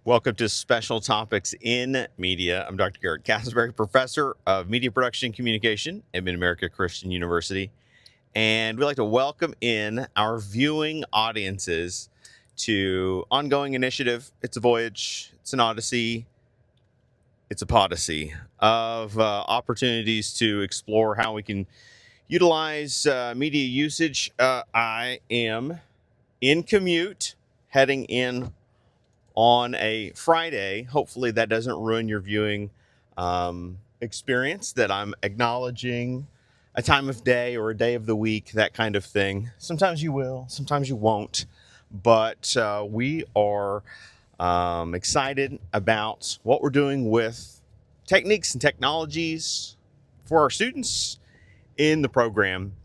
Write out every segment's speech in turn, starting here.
Welcome to Special Topics in Media. I'm Dr. Garrett Cassenberry, Professor of Media Production and Communication at Mid-America Christian University. And we'd like to welcome in our viewing audiences to ongoing initiative. It's a voyage, it's an odyssey, it's a podyssey of opportunities to explore how we can utilize media usage. I am in Commute, heading in on a Friday. Hopefully, that doesn't ruin your viewing experience, that I'm acknowledging a time of day or a day of the week, that kind of thing. Sometimes you will, sometimes you won't. But we are excited about what we're doing with techniques and technologies for our students in the program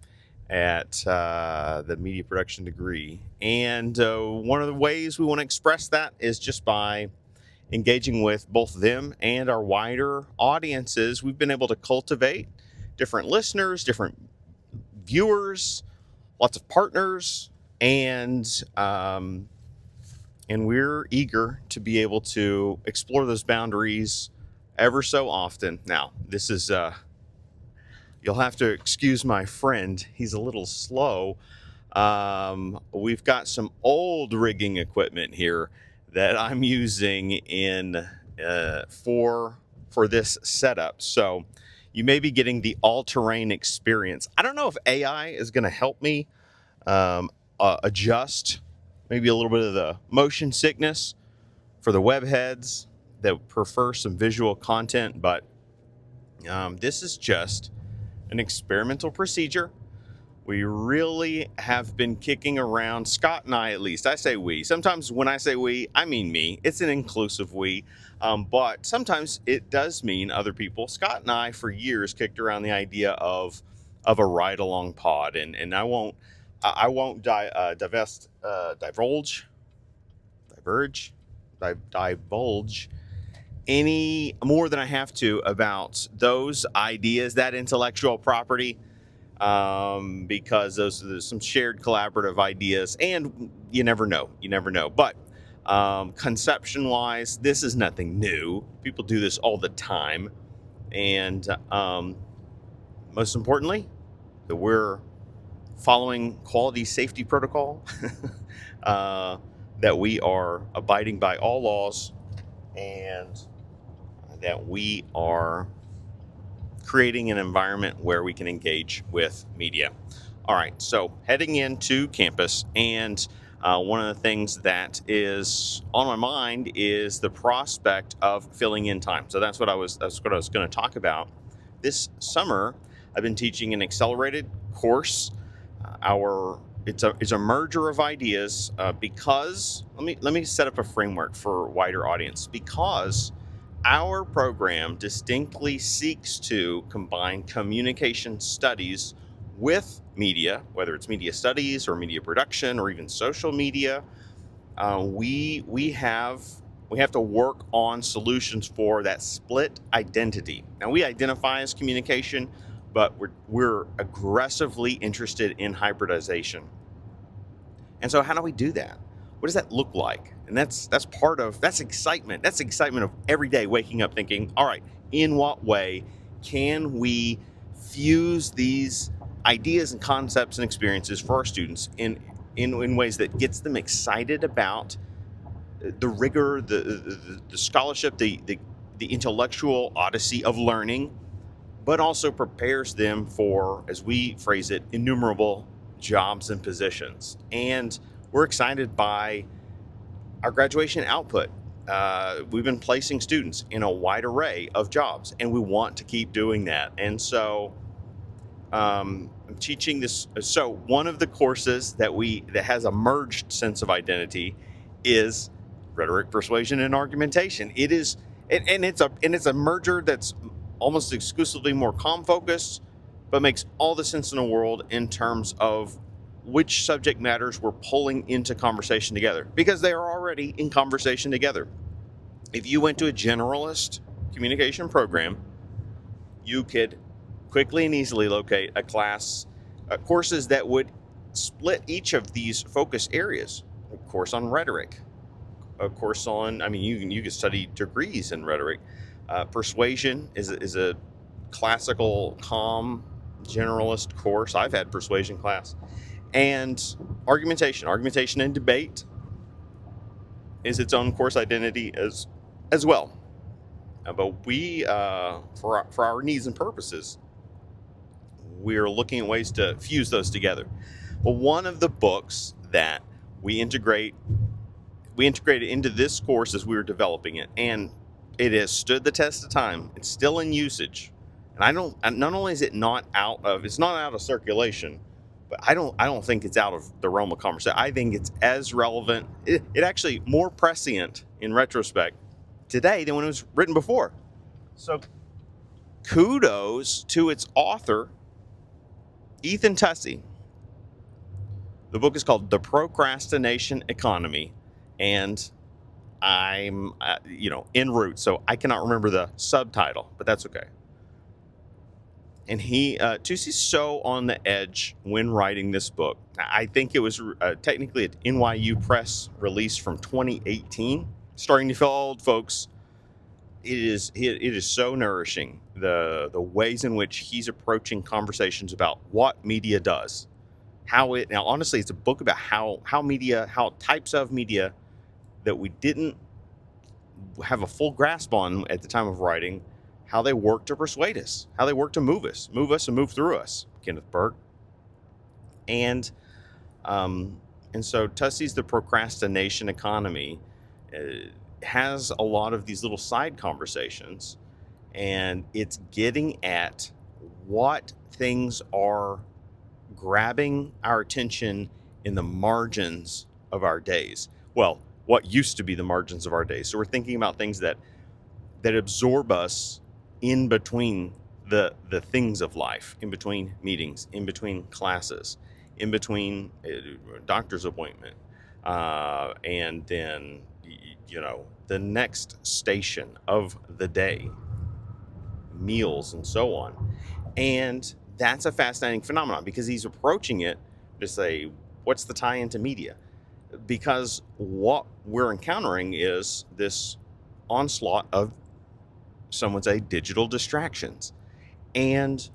at the media production degree. And one of the ways we want to express that is just by engaging with both them and our wider audiences. We've been able to cultivate different listeners, different viewers, lots of partners, and we're eager to be able to explore those boundaries ever so often. Now, this is you'll have to excuse my friend. He's a little slow. We've got some old rigging equipment here that I'm using in for this setup. So you may be getting the all-terrain experience. I don't know if AI is going to help me adjust maybe a little bit of the motion sickness for the web heads that prefer some visual content, but this is just an experimental procedure. We really have been kicking around, Scott and I at least. I say we. Sometimes when I say we, I mean me. It's an inclusive we. But sometimes it does mean other people. Scott and I, for years, kicked around the idea of a ride-along pod. And I won't divulge any more than I have to about those ideas, that intellectual property, because there's some shared collaborative ideas, and you never know. But conception-wise, this is nothing new. People do this all the time, and most importantly, that we're following quality safety protocol, that we are abiding by all laws, and that we are creating an environment where we can engage with media. All right, so heading into campus, and one of the things that is on my mind is the prospect of filling in time. So that's what I was going to talk about. This summer, I've been teaching an accelerated course. It's a merger of ideas because let me set up a framework for a wider audience. Because our program distinctly seeks to combine communication studies with media, whether it's media studies or media production or even social media. We have to work on solutions for that split identity. Now, we identify as communication, but we're aggressively interested in hybridization. And so how do we do that? What does that look like? And that's excitement. That's excitement of every day waking up thinking, all right, in what way can we fuse these ideas and concepts and experiences for our students in ways that gets them excited about the rigor, the scholarship, the intellectual odyssey of learning, but also prepares them for, as we phrase it, innumerable jobs and positions. And we're excited by our graduation output. We've been placing students in a wide array of jobs, and we want to keep doing that. And so I'm teaching this. So one of the courses that has a merged sense of identity is rhetoric, persuasion, and argumentation. It is, and it's a merger that's almost exclusively more comm focused, but makes all the sense in the world in terms of which subject matters we're pulling into conversation together, because they are already in conversation together. If you went to a generalist communication program, you could quickly and easily locate courses that would split each of these focus areas. A course on rhetoric, a course on. I mean, you can study degrees in rhetoric. Persuasion is a classical, calm, generalist course. I've had persuasion class, and argumentation and debate is its own course identity as well. But we, for our needs and purposes, we're looking at ways to fuse those together. Well, one of the books that we integrated into this course as we were developing it, and it has stood the test of time. It's still in usage, and not only is it it's not out of circulation, but I don't think it's out of the realm of conversation. I think it's as relevant. It actually more prescient in retrospect today than when it was written before. So kudos to its author, Ethan Tussey. The book is called The Procrastination Economy, and I'm, en route, so I cannot remember the subtitle, but that's okay. And Tussey's so on the edge when writing this book. I think it was technically an NYU Press release from 2018. Starting to feel old, folks. It is so nourishing, the ways in which he's approaching conversations about what media does. Now honestly, it's a book about how types of media that we didn't have a full grasp on at the time of writing, how they work to persuade us, how they work to move us and move through us. Kenneth Burke. And so Tussey's The Procrastination Economy has a lot of these little side conversations, and it's getting at what things are grabbing our attention in the margins of our days. Well, what used to be the margins of our days. So we're thinking about things that absorb us in between the things of life, in between meetings, in between classes, in between doctor's appointment, and then the next station of the day, meals, and so on. And that's a fascinating phenomenon because he's approaching it to say, what's the tie into media? Because what we're encountering is this onslaught of, some would say, digital distractions. And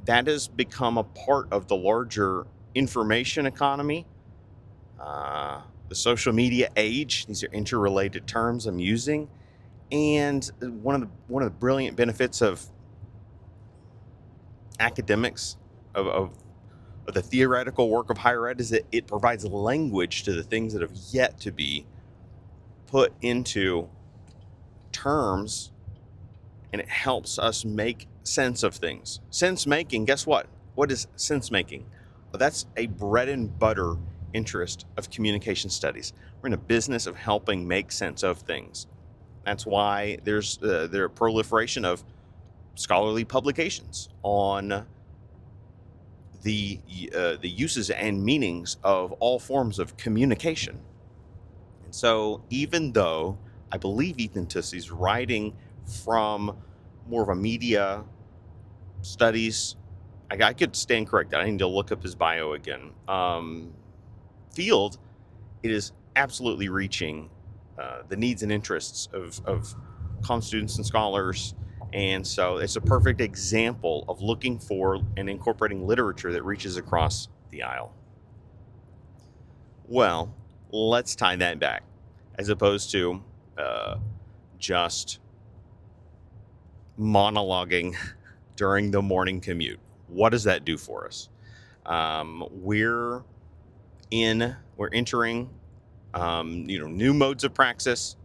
that has become a part of the larger information economy, the social media age. These are interrelated terms I'm using. And one of the brilliant benefits of academics, of the theoretical work of higher ed, is that it provides language to the things that have yet to be put into terms, and it helps us make sense of things. Sense making, guess what? What is sense making? Well, that's a bread and butter interest of communication studies. We're in a business of helping make sense of things. That's why there's a proliferation of scholarly publications on the uses and meanings of all forms of communication. And so even though I believe Ethan Tussey's writing from more of a media studies, I could stand corrected, I need to look up his bio again, field, it is absolutely reaching the needs and interests of comm students and scholars. And so it's a perfect example of looking for and incorporating literature that reaches across the aisle. Well, let's tie that back, as opposed to just monologuing during the morning commute. What does that do for us? We're entering new modes of praxis.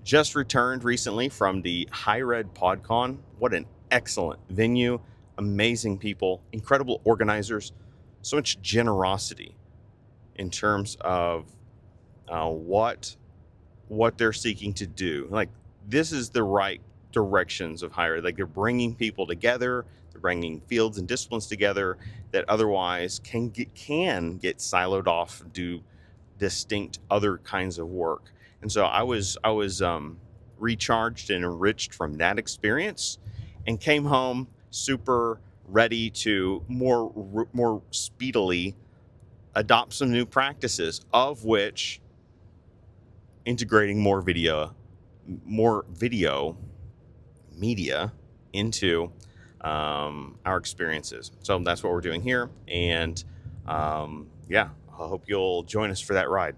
Just returned recently from the Higher Ed PodCon. What an excellent venue, amazing people, incredible organizers, so much generosity in terms of what they're seeking to do. Like, this is the right directions of higher ed. Like, they're bringing people together, they're bringing fields and disciplines together that otherwise can get siloed off, do distinct other kinds of work. And so I was recharged and enriched from that experience, and came home super ready to more speedily adopt some new practices, of which integrating more video media into our experiences. So that's what we're doing here. And yeah, I hope you'll join us for that ride.